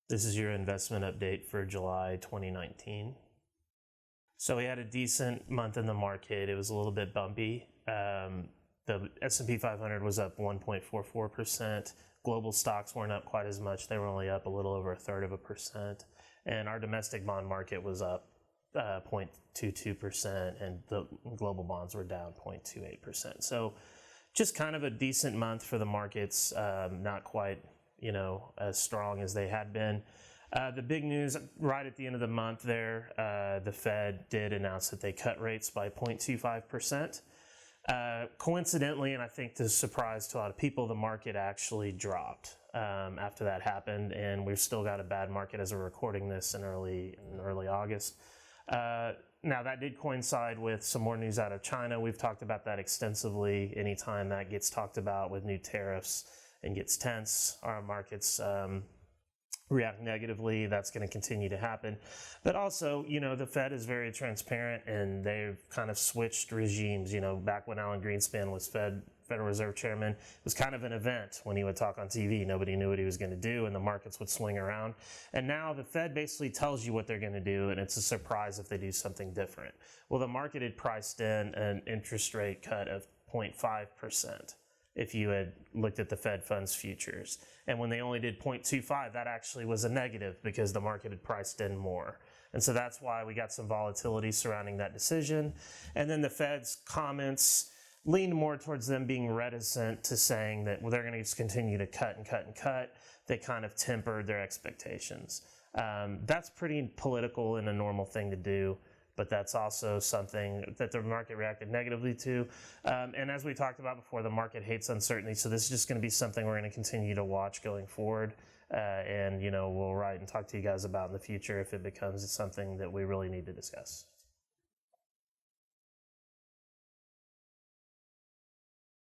This is your investment update for July 2019. So we had a decent month in the market. It was a little bit bumpy. The S&P 500 was up 1.44%. Global stocks weren't up quite as much. They were only up a little over 1/3%. And our domestic bond market was up 0.22%, and the global bonds were down 0.28%. So just kind of a decent month for the markets, not quite as strong as they had been. The big news right at the end of the month there, the Fed did announce that they cut rates by 0.25%. Coincidentally, and I think to surprise to a lot of people, the market actually dropped after that happened, and we've still got a bad market as we're recording this in early August. Now, that did coincide with some more news out of China. We've talked about that extensively. Anytime that gets talked about with new tariffs and gets tense, our markets react negatively. That's going to continue to happen. But also, the Fed is very transparent, and they've kind of switched regimes. Back when Alan Greenspan was Federal Reserve Chairman, it was kind of an event when he would talk on TV. Nobody knew what he was going to do, and the markets would swing around. And now the Fed basically tells you what they're going to do, and it's a surprise if they do something different. Well, the market had priced in an interest rate cut of 0.5%. if you had looked at the Fed funds futures. And when they only did 0.25, that actually was a negative because the market had priced in more. And so that's why we got some volatility surrounding that decision. And then the Fed's comments leaned more towards them being reticent to saying that, well, they're going to just continue to cut and cut and cut. They kind of tempered their expectations. That's pretty political and a normal thing to do, but that's also something that the market reacted negatively to. And as we talked about before, the market hates uncertainty, so this is just going to be something we're going to continue to watch going forward. And we'll write and talk to you guys about in the future if it becomes something that we really need to discuss.